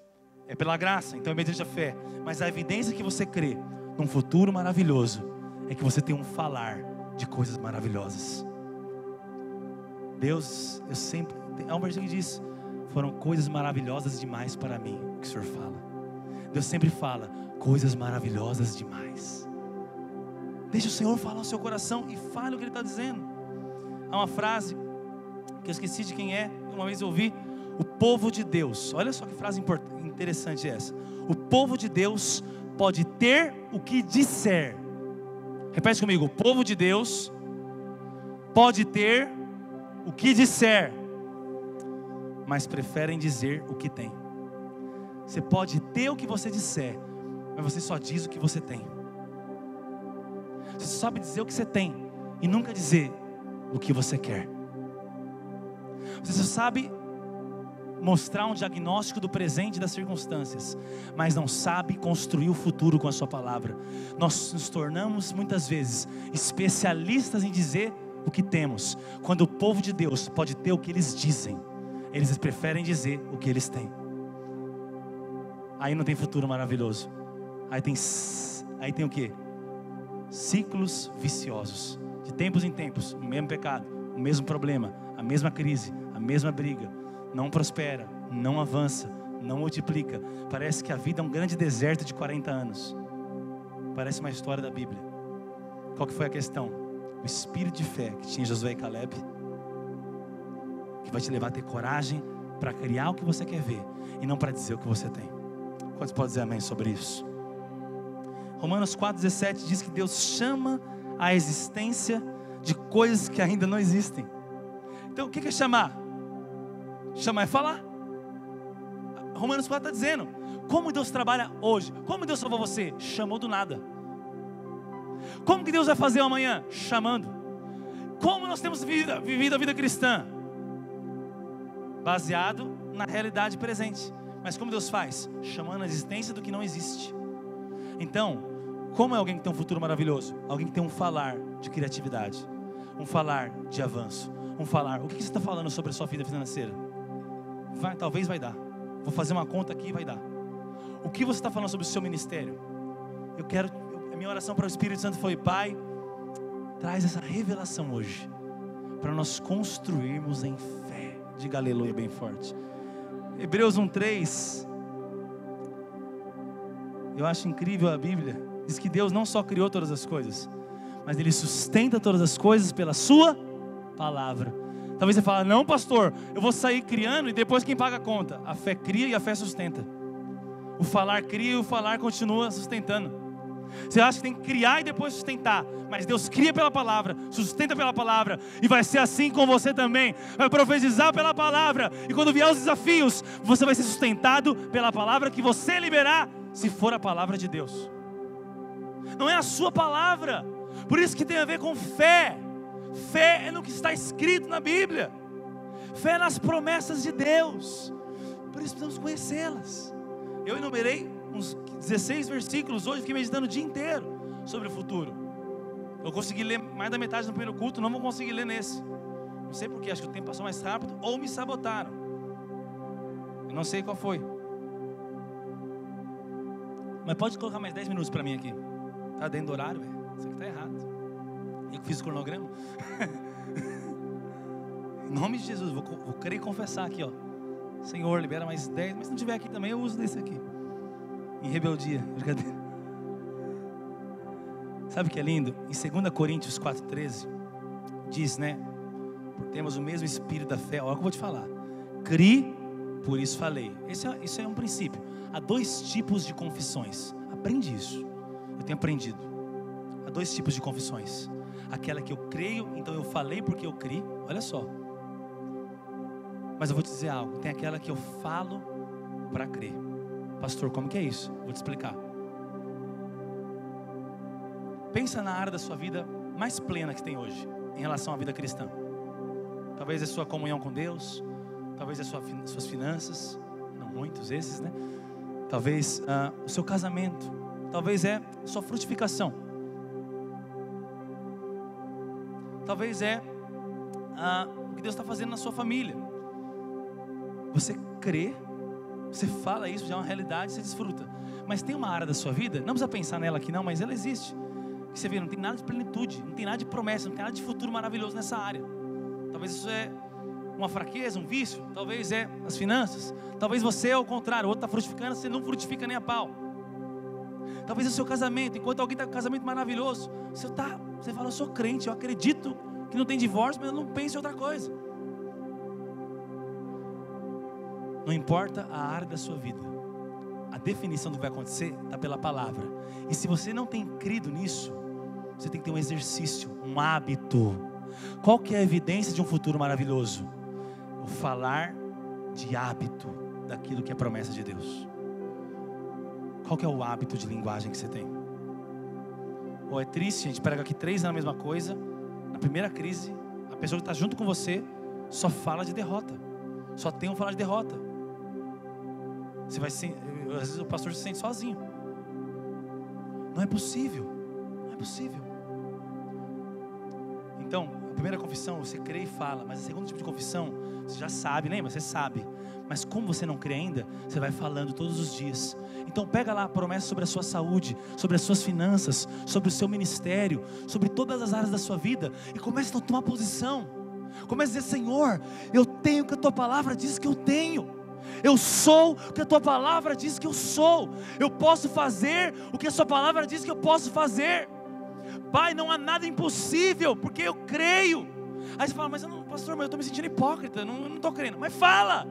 É pela graça, então é mediante a fé. Mas a evidência que você crê num futuro maravilhoso é que você tem um falar de coisas maravilhosas. Deus, eu sempre... Há um versículo que diz: foram coisas maravilhosas demais para mim, o que o Senhor fala. Deus sempre fala coisas maravilhosas demais. Deixa o Senhor falar ao seu coração e fale o que Ele está dizendo. Há uma frase que eu esqueci de quem é, uma vez eu ouvi: o povo de Deus, olha só que frase interessante essa. O povo de Deus pode ter o que disser. Repete comigo: o povo de Deus pode ter o que disser, mas preferem dizer o que tem. Você pode ter o que você disser, mas você só diz o que você tem. Você sabe dizer o que você tem e nunca dizer o que você quer. Você só sabe mostrar um diagnóstico do presente e das circunstâncias, mas não sabe construir o futuro com a sua palavra. Nós nos tornamos muitas vezes especialistas em dizer o que temos, quando o povo de Deus pode ter o que eles dizem. Eles preferem dizer o que eles têm. Aí não tem futuro maravilhoso. Aí tem o quê? Ciclos viciosos. De tempos em tempos, o mesmo pecado, o mesmo problema, a mesma crise, a mesma briga. Não prospera, não avança, não multiplica. Parece que a vida é um grande deserto de 40 anos. Parece uma história da Bíblia. Qual que foi a questão? O espírito de fé que tinha Josué e Caleb, que vai te levar a ter coragem para criar o que você quer ver e não para dizer o que você tem. Quantos podem dizer amém sobre isso? Romanos 4,17 diz que Deus chama a existência de coisas que ainda não existem. Então o que é chamar? Chamar é falar. Romanos 4 está dizendo: como Deus trabalha hoje? Como Deus salvou você? Chamou do nada. Como que Deus vai fazer amanhã? Chamando. Como nós temos vivido a vida cristã? Baseado na realidade presente. Mas como Deus faz? Chamando a existência do que não existe. Então, como é alguém que tem um futuro maravilhoso? Alguém que tem um falar de criatividade, um falar de avanço, um falar. O que você está falando sobre a sua vida financeira? Talvez vai dar. Vou fazer uma conta aqui e vai dar. O que você está falando sobre o seu ministério? A minha oração para o Espírito Santo foi: Pai, traz essa revelação hoje, para nós construirmos em fé. Diga aleluia bem forte. Hebreus 1:3. Eu acho incrível a Bíblia. Diz que Deus não só criou todas as coisas, mas Ele sustenta todas as coisas pela sua palavra. Talvez você fale: não, pastor, eu vou sair criando e depois quem paga a conta? A fé cria e a fé sustenta. O falar cria e o falar continua sustentando. Você acha que tem que criar e depois sustentar, mas Deus cria pela palavra, sustenta pela palavra, e vai ser assim com você também. Vai profetizar pela palavra, e quando vier os desafios, você vai ser sustentado pela palavra que você liberar, se for a palavra de Deus. Não é a sua palavra. Por isso que tem a ver com fé. Fé é no que está escrito na Bíblia. Fé é nas promessas de Deus. Por isso precisamos conhecê-las. Eu enumerei uns 16 versículos hoje, fiquei meditando o dia inteiro sobre o futuro. Eu consegui ler mais da metade no primeiro culto, não vou conseguir ler nesse. Não sei porquê, acho que o tempo passou mais rápido ou me sabotaram. Eu não sei qual foi. Mas pode colocar mais 10 minutos para mim aqui. Está dentro do horário, velho. Isso aqui está errado. Eu que fiz o cronograma. Em nome de Jesus, vou querer confessar aqui, ó. Senhor, libera mais 10. Mas se não tiver aqui também, eu uso desse aqui. Em rebeldia, brincadeira. Sabe o que é lindo? Em 2 Coríntios 4,13 diz, né? Temos o mesmo espírito da fé. Olha o que eu vou te falar. Cri, por isso falei. Isso é um princípio. Há 2 tipos de confissões. Aprende isso. Eu tenho aprendido. Há 2 tipos de confissões. Aquela que eu creio, então eu falei porque eu criei. Olha só. Mas eu vou te dizer algo. Tem aquela que eu falo para crer. Pastor, como que é isso? Vou te explicar. Pensa na área da sua vida mais plena que tem hoje, em relação à vida cristã. Talvez a sua comunhão com Deus, talvez as suas finanças, não muitos esses, né? Talvez o seu casamento, talvez é sua frutificação, talvez é o que Deus está fazendo na sua família. Você crê, você fala isso, já é uma realidade, você desfruta. Mas tem uma área da sua vida, não precisa pensar nela aqui não, mas ela existe, que você vê, não tem nada de plenitude, não tem nada de promessa, não tem nada de futuro maravilhoso nessa área. Talvez isso é uma fraqueza, um vício, talvez é as finanças, talvez você é o contrário, o outro está frutificando, você não frutifica nem a pau. Talvez é o seu casamento, enquanto alguém está com um casamento maravilhoso, você fala, eu sou crente, eu acredito que não tem divórcio, mas eu não penso em outra coisa. Não importa a área da sua vida, a definição do que vai acontecer está pela palavra. E se você não tem crido nisso, você tem que ter um exercício, um hábito. Qual que é a evidência de um futuro maravilhoso? O falar de hábito daquilo que é promessa de Deus. Qual que é o hábito de linguagem que você tem? Ou é triste, a gente prega aqui 3 anos a mesma coisa, na primeira crise, a pessoa que está junto com você só fala de derrota, só tem um falar de derrota. Você vai às vezes o pastor se sente sozinho. Não é possível, não é possível. Então, a primeira confissão, você crê e fala, mas o segundo tipo de confissão, você já sabe, lembra? Você sabe, mas como você não crê ainda, você vai falando todos os dias. Então pega lá a promessa sobre a sua saúde, sobre as suas finanças, sobre o seu ministério, sobre todas as áreas da sua vida, e comece a tomar posição. Comece a dizer, Senhor, eu tenho o que a tua palavra diz que eu tenho. Eu sou o que a tua palavra diz que eu sou. Eu posso fazer o que a sua palavra diz que eu posso fazer. Pai, não há nada impossível, porque eu creio. Aí você fala, mas pastor, mas eu estou me sentindo hipócrita, não estou crendo. Mas fala,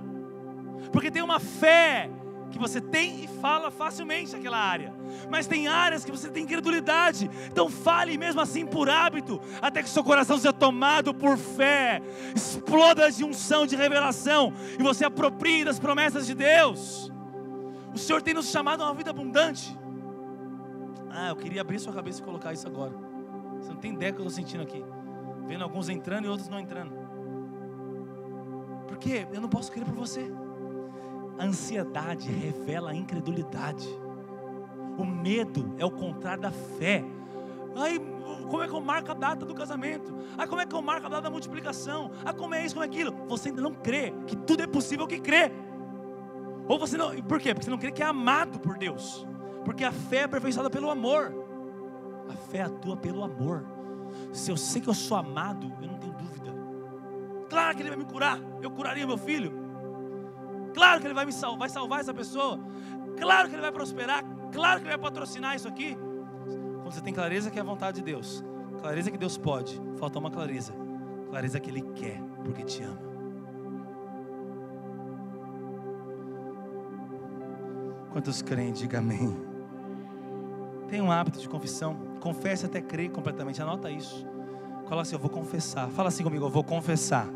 porque tem uma fé que você tem e fala facilmente naquela área, mas tem áreas que você tem incredulidade. Então fale mesmo assim por hábito, até que seu coração seja tomado por fé, exploda de unção, de revelação, e você aproprie das promessas de Deus. O Senhor tem nos chamado a uma vida abundante. Eu queria abrir sua cabeça e colocar isso agora. Você não tem ideia do que eu estou sentindo aqui, vendo alguns entrando e outros não entrando. Porque eu não posso crer por você. A ansiedade revela a incredulidade. O medo é o contrário da fé. Como é que eu marco a data do casamento? Como é que eu marco a data da multiplicação? Como é isso, como é aquilo? Você ainda não crê que tudo é possível que crê. Ou você não, por quê? Porque você não crê que é amado por Deus. Porque a fé é aperfeiçoada pelo amor. A fé atua pelo amor. Se eu sei que eu sou amado, eu não tenho dúvida. Claro que Ele vai me curar. Eu curaria meu filho. Claro que Ele vai salvar essa pessoa. Claro que Ele vai prosperar. Claro que Ele vai patrocinar isso aqui. Quando você tem clareza que é a vontade de Deus, clareza que Deus pode, falta uma clareza. Clareza que Ele quer, porque te ama. Quantos creem, diga amém. Tem um hábito de confissão. Confesse até crer completamente. Anota isso. Coloca assim, eu vou confessar. Fala assim comigo, eu vou confessar.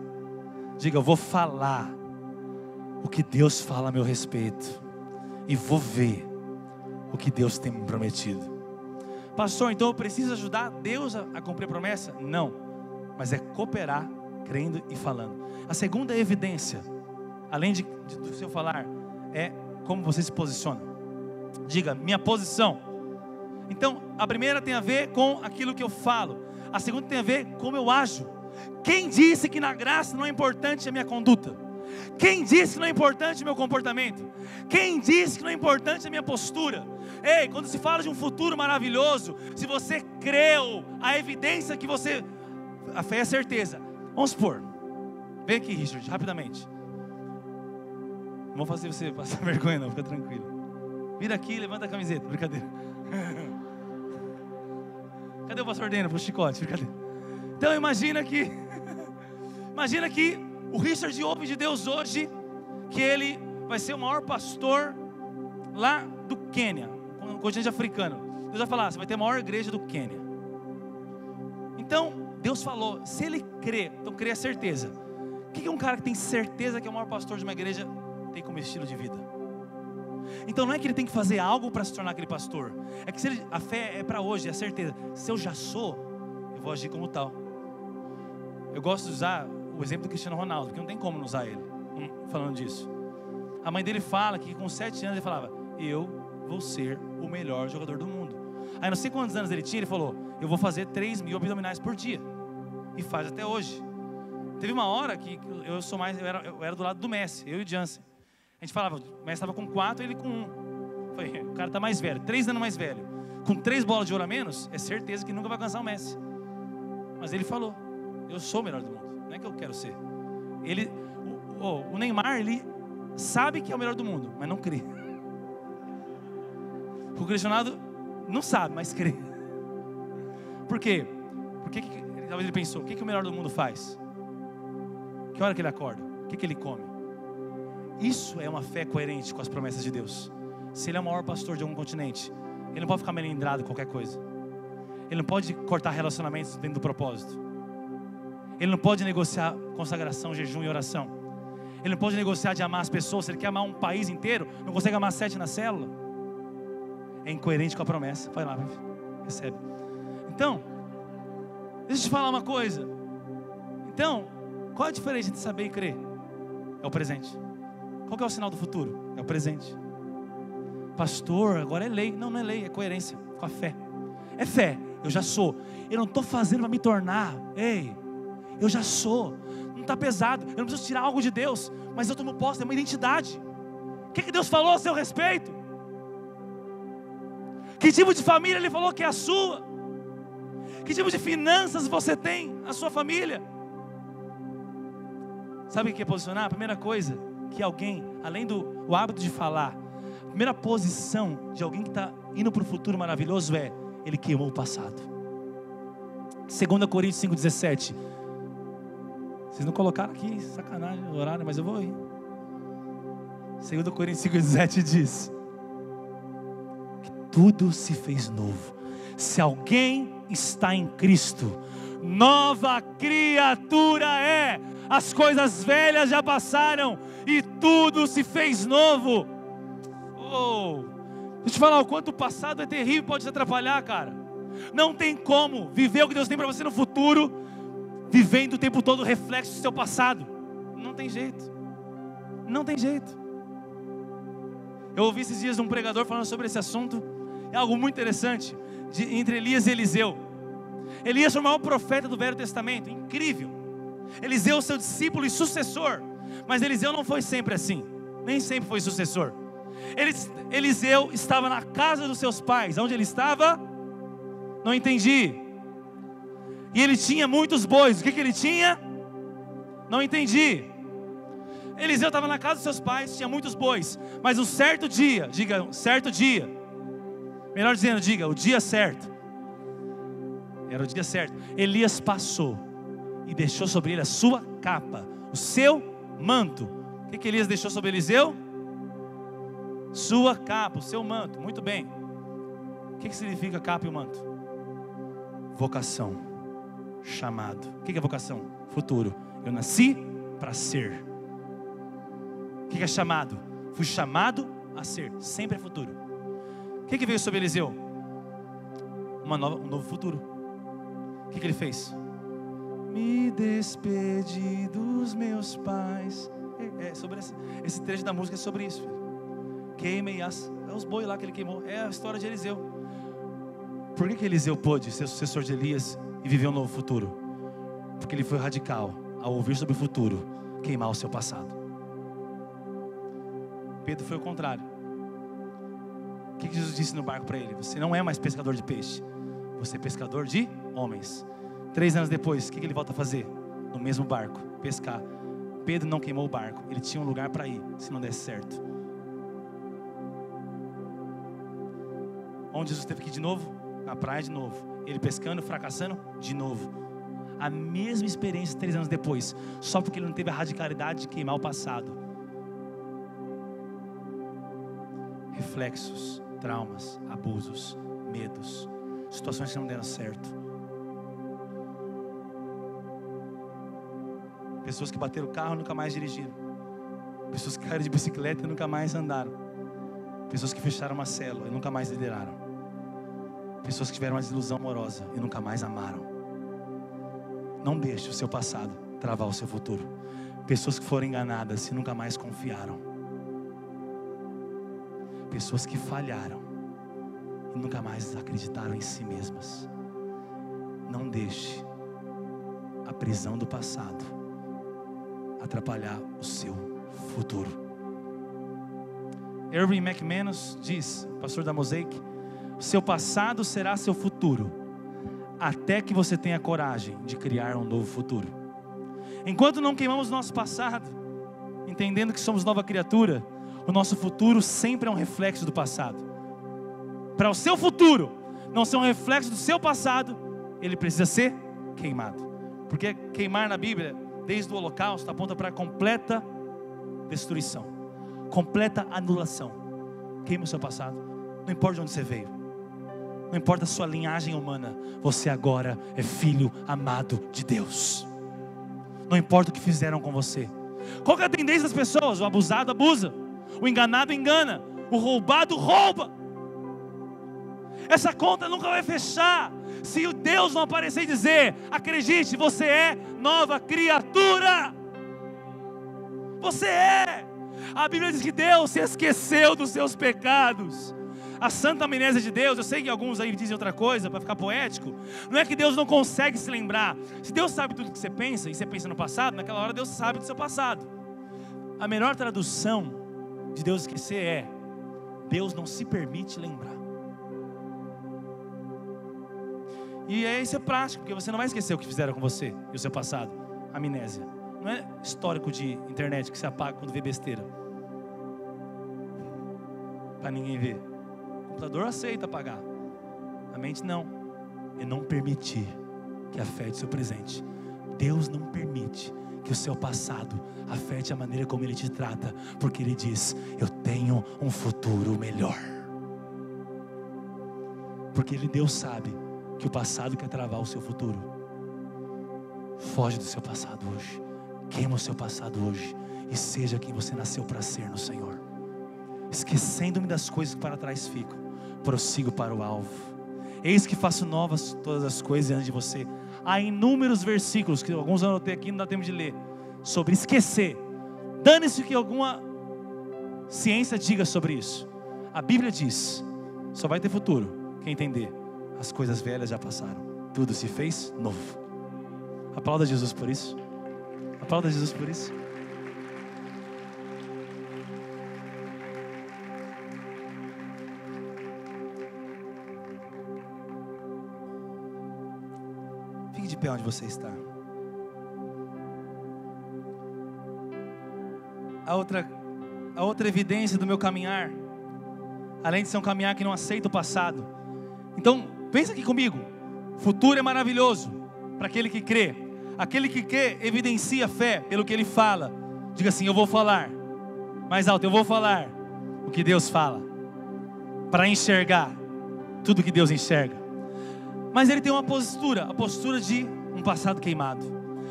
Diga, eu vou falar o que Deus fala a meu respeito. E vou ver o que Deus tem me prometido. Pastor, então eu preciso ajudar Deus a cumprir a promessa? Não. Mas é cooperar, crendo e falando. A segunda evidência, além do seu falar, é como você se posiciona. Diga, minha posição. Então, a primeira tem a ver com aquilo que eu falo. A segunda tem a ver com como eu ajo. Quem disse que na graça não é importante a minha conduta? Quem disse que não é importante o meu comportamento? Quem disse que não é importante a minha postura? Ei, quando se fala de um futuro maravilhoso, se você creu, a evidência que você... A fé é a certeza. Vamos supor. Vem aqui, Richard, rapidamente. Não vou fazer você passar vergonha não, fica tranquilo. Vira aqui e levanta a camiseta, brincadeira. Cadê o pastor Dena pro chicote? Brincadeira. Então imagina que o Richard ouve de Deus hoje que ele vai ser o maior pastor lá do Quênia, no continente africano. Deus vai falar, você vai ter a maior igreja do Quênia. Então Deus falou, se ele crê, então crê a certeza. O que um cara que tem certeza que é o maior pastor de uma igreja tem como estilo de vida? Então não é que ele tem que fazer algo para se tornar aquele pastor. É que a fé é para hoje, é a certeza. Se eu já sou, eu vou agir como tal. Eu gosto de usar o exemplo do Cristiano Ronaldo, porque não tem como não usar ele falando disso. A mãe dele fala que com 7 anos ele falava, eu vou ser o melhor jogador do mundo. Aí não sei quantos anos ele tinha, ele falou, eu vou fazer 3.000 abdominais por dia. E faz até hoje. Teve uma hora que eu era do lado do Messi, eu e o Jansen. A gente falava, o Messi estava com 4, ele com 1. Falei, o cara está mais velho, 3 anos mais velho. Com 3 bolas de ouro a menos, é certeza que nunca vai alcançar o Messi. Mas ele falou, eu sou o melhor do mundo. Não é que eu quero ser. O Neymar, ele sabe que é o melhor do mundo, mas não crê. O Cristiano Ronaldo não sabe, mas crê. Por quê? Porque talvez ele pensou, o que o melhor do mundo faz? Que hora que ele acorda? O que ele come? Isso é uma fé coerente com as promessas de Deus. Se ele é o maior pastor de algum continente, ele não pode ficar melindrado em qualquer coisa. Ele não pode cortar relacionamentos dentro do propósito. Ele não pode negociar consagração, jejum e oração. Ele não pode negociar de amar as pessoas. Se ele quer amar um país inteiro, não consegue amar 7 na célula. É incoerente com a promessa. Vai lá, recebe. Então, deixa eu te falar uma coisa. Então, qual a diferença entre saber e crer? É o presente. Qual que é o sinal do futuro? É o presente. Pastor, agora é lei. Não, não é lei, é coerência com a fé. É fé, eu já sou. Eu não estou fazendo para me tornar. Ei, eu já sou. Não está pesado, eu não preciso tirar algo de Deus, mas eu tomo posse, é uma identidade. O que Deus falou a seu respeito? Que tipo de família Ele falou que é a sua? Que tipo de finanças você tem, a sua família? Sabe o que é posicionar? A primeira coisa que alguém, além do hábito de falar, a primeira posição de alguém que está indo para o futuro maravilhoso é, ele queimou o passado. 2 Coríntios 5,17. Vocês não colocaram aqui, sacanagem, o horário, mas eu vou ir. 2 Coríntios 5,17 diz que tudo se fez novo. Se alguém está em Cristo, nova criatura é. As coisas velhas já passaram e tudo se fez novo. Oh, deixa eu te falar, o quanto o passado é terrível, pode te atrapalhar, cara. Não tem como viver o que Deus tem para você no futuro, vivendo o tempo todo o reflexo do seu passado. Não tem jeito. Não tem jeito. Eu ouvi esses dias um pregador falando sobre esse assunto. É algo muito interessante, entre Elias e Eliseu. Elias foi o maior profeta do Velho Testamento, incrível. Eliseu, seu discípulo e sucessor. Mas Eliseu não foi sempre assim. Nem sempre foi sucessor. Eliseu estava na casa dos seus pais. Onde ele estava? Não entendi. E ele tinha muitos bois. O que ele tinha? Não entendi. Eliseu estava na casa dos seus pais, tinha muitos bois. Mas um certo dia, diga, um certo dia. Melhor dizendo, diga, o dia certo. Era o dia certo. Elias passou e deixou sobre ele a sua capa, o seu manto. O que Elias deixou sobre Eliseu? Sua capa, o seu manto. Muito bem. O que significa capa e o manto? Vocação, chamado. O que é vocação? Futuro. Eu nasci para ser. O que é chamado? Fui chamado a ser. Sempre é futuro. O que veio sobre Eliseu? Um novo futuro. O que ele fez? Me despedi dos meus pais. Sobre esse trecho da música é sobre isso, filho. Queimei os bois lá que ele queimou. É a história de Eliseu. Por que Eliseu pôde ser sucessor de Elias e viver um novo futuro? Porque ele foi radical ao ouvir sobre o futuro, queimar o seu passado. Pedro foi o contrário. O que Jesus disse no barco para ele? Você não é mais pescador de peixe, você é pescador de homens. 3 anos depois, o que ele volta a fazer? No mesmo barco, pescar. Pedro não queimou o barco, ele tinha um lugar para ir, se não desse certo. Onde Jesus teve que ir de novo? Na praia de novo. Ele pescando, fracassando de novo. A mesma experiência 3 anos depois, só porque ele não teve a radicalidade de queimar o passado. Reflexos, traumas, abusos, medos, situações que não deram certo. Pessoas que bateram o carro e nunca mais dirigiram. Pessoas que caíram de bicicleta e nunca mais andaram. Pessoas que fecharam uma célula e nunca mais lideraram. Pessoas que tiveram uma desilusão amorosa e nunca mais amaram. Não deixe o seu passado travar o seu futuro. Pessoas que foram enganadas e nunca mais confiaram. pessoas que falharam e nunca mais acreditaram em si mesmas. Não deixe a prisão do passado atrapalhar o seu futuro. Erwin McManus diz, pastor da Mosaic: o seu passado será seu futuro, até que você tenha coragem de criar um novo futuro. Enquanto não queimamos nosso passado, entendendo que somos nova criatura, o nosso futuro sempre é um reflexo do passado. Para o seu futuro não ser um reflexo do seu passado, ele precisa ser queimado. Porque queimar na Bíblia, desde o holocausto, aponta para a completa destruição, completa anulação. Queima o seu passado. Não importa de onde você veio, não importa a sua linhagem humana, você agora é filho amado de Deus. Não importa o que fizeram com você. Qual que é a tendência das pessoas? O abusado abusa, o enganado engana, o roubado rouba. Essa conta nunca vai fechar se o Deus não aparecer e dizer: acredite, você é nova criatura. Você é. A Bíblia diz que Deus se esqueceu dos seus pecados. A santa amnésia de Deus, eu sei que alguns aí dizem outra coisa para ficar poético. Não é que Deus não consegue se lembrar. Se Deus sabe tudo que você pensa, e você pensa no passado, naquela hora Deus sabe do seu passado. A melhor tradução de Deus esquecer é: Deus não se permite lembrar. E isso é prático, porque você não vai esquecer o que fizeram com você e o seu passado. Amnésia não é histórico de internet que você apaga quando vê besteira, para ninguém ver. O computador aceita apagar, a mente não. E não permitir que afete o seu presente. Deus não permite que o seu passado afete a maneira como Ele te trata, porque Ele diz: eu tenho um futuro melhor. Porque Deus sabe que o passado quer travar o seu futuro. Foge do seu passado hoje, queima o seu passado hoje, e seja quem você nasceu para ser no Senhor. Esquecendo-me das coisas que para trás ficam, prossigo para o alvo. Eis que faço novas todas as coisas diante de você. Há inúmeros versículos, que alguns eu anotei aqui, não dá tempo de ler, sobre esquecer. Dane-se o que alguma ciência diga sobre isso. A Bíblia diz: só vai ter futuro quem entender: as coisas velhas já passaram, tudo se fez novo. Aplauda Jesus por isso. Aplauda Jesus por isso. Fique de pé onde você está. A outra evidência do meu caminhar, além de ser um caminhar que não aceita o passado. Então, pensa aqui comigo. Futuro é maravilhoso para aquele que crê. Aquele que crê evidencia fé pelo que ele fala. Diga assim: eu vou falar mais alto, eu vou falar o que Deus fala, para enxergar tudo que Deus enxerga. Mas ele tem uma postura, a postura de um passado queimado.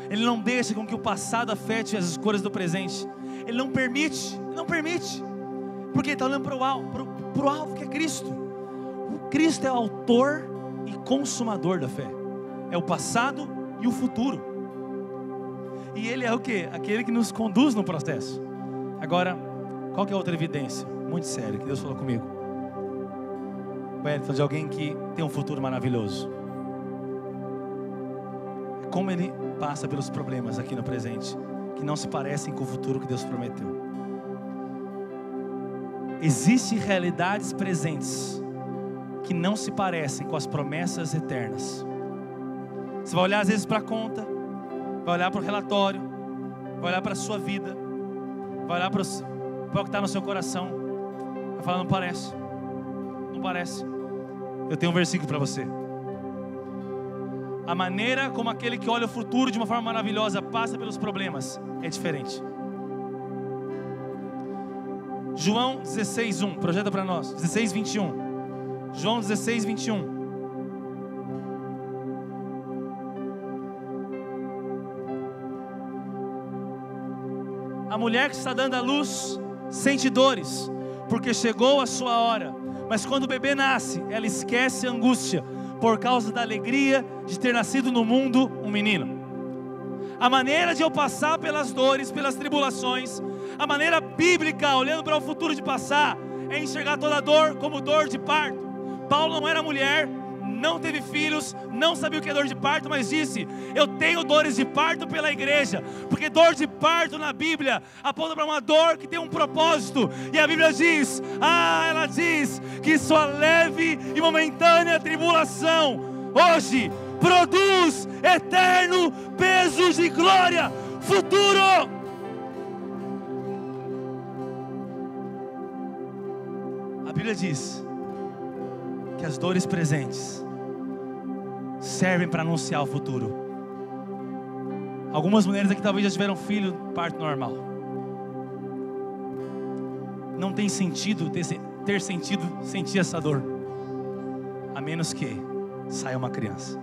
Ele não deixa com que o passado afete as escolhas do presente. Ele não permite, porque ele está olhando para o alvo que é Cristo. O Cristo é o autor e consumador da fé. É o passado e o futuro. E Ele é o quê? Aquele que nos conduz no processo. Agora, qual que é a outra evidência? Muito séria, que Deus falou comigo. De alguém que tem um futuro maravilhoso. Como ele passa pelos problemas aqui no presente, que não se parecem com o futuro que Deus prometeu. Existem realidades presentes que não se parecem com as promessas eternas. Você vai olhar às vezes para a conta, vai olhar para o relatório, vai olhar para a sua vida, vai olhar para o que está no seu coração, vai falar: não parece, não parece. Eu tenho um versículo para você. A maneira como aquele que olha o futuro de uma forma maravilhosa passa pelos problemas é diferente. João 16:1, projeta para nós. 16:21. João 16:21. A mulher que está dando à luz sente dores, porque chegou a sua hora. Mas quando o bebê nasce, ela esquece a angústia, por causa da alegria de ter nascido no mundo um menino. A maneira de eu passar pelas dores, pelas tribulações, a maneira bíblica, olhando para o futuro de passar, é enxergar toda dor como dor de parto. Paulo não era mulher, não teve filhos, não sabia o que é dor de parto, mas disse: eu tenho dores de parto pela igreja, porque dor de parto na Bíblia aponta para uma dor que tem um propósito, e a Bíblia diz, ela diz que sua leve e momentânea tribulação hoje produz eterno peso de glória futuro. A Bíblia diz que as dores presentes servem para anunciar o futuro. Algumas mulheres aqui talvez já tiveram filho parto normal. Não tem sentido ter sentido sentir essa dor, a menos que saia uma criança.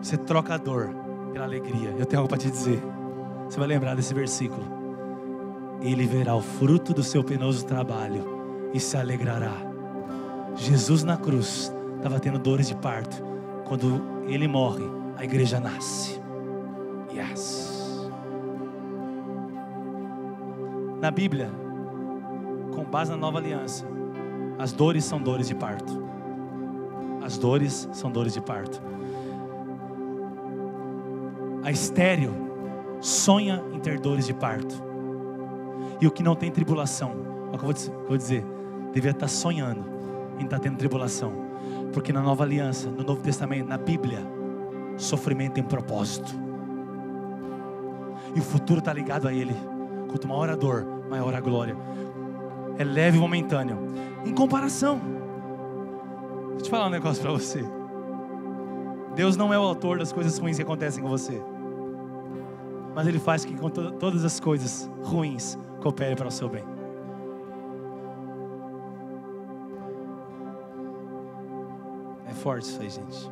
Você troca a dor pela alegria. Eu tenho algo para te dizer. Você vai lembrar desse versículo: ele verá o fruto do seu penoso trabalho e se alegrará. Jesus na cruz estava tendo dores de parto. Quando ele morre, a igreja nasce. Yes. Na Bíblia, com base na nova aliança, as dores são dores de parto. As dores são dores de parto. A estéril sonha em ter dores de parto. E o que não tem tribulação, olha o que eu vou dizer, deveria estar sonhando em estar tendo tribulação. Porque na nova aliança, no Novo Testamento, na Bíblia, sofrimento tem propósito. E o futuro está ligado a ele. Quanto maior a dor, maior a glória. É leve e momentâneo. Em comparação, deixa eu te falar um negócio para você. Deus não é o autor das coisas ruins que acontecem com você, mas Ele faz que todas as coisas ruins cooperem para o seu bem. É forte isso aí, gente.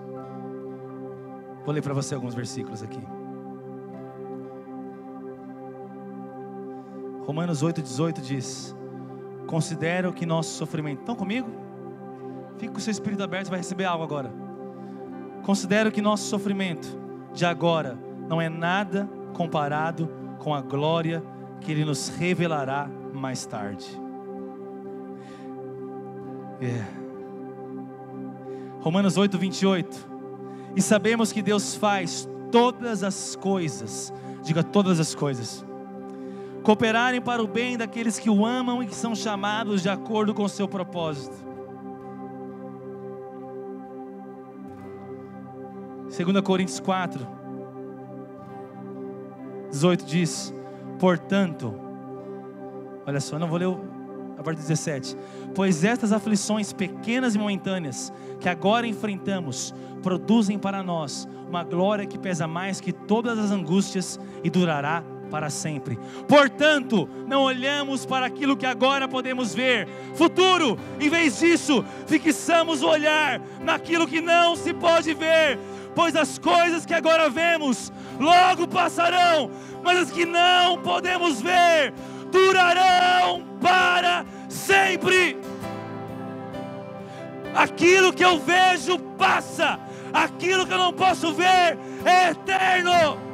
Vou ler para você alguns versículos aqui. Romanos 8,18 diz: considero que nosso sofrimento... Estão comigo? Fique com o seu espírito aberto, você vai receber algo agora. Considero que nosso sofrimento de agora não é nada comparado com a glória que Ele nos revelará mais tarde. Romanos 8,28. E sabemos que Deus faz todas as coisas, diga todas as coisas, cooperarem para o bem daqueles que o amam e que são chamados de acordo com o seu propósito. 2 Coríntios 4, 18 diz: portanto, olha só, não vou ler a partir do 17. Pois estas aflições pequenas e momentâneas que agora enfrentamos produzem para nós uma glória que pesa mais que todas as angústias e durará para sempre. Portanto, não olhamos para aquilo que agora podemos ver, futuro. Em vez disso, fixamos o olhar naquilo que não se pode ver. Pois as coisas que agora vemos logo passarão, mas as que não podemos ver durarão para sempre. Aquilo que eu vejo passa, aquilo que eu não posso ver é eterno.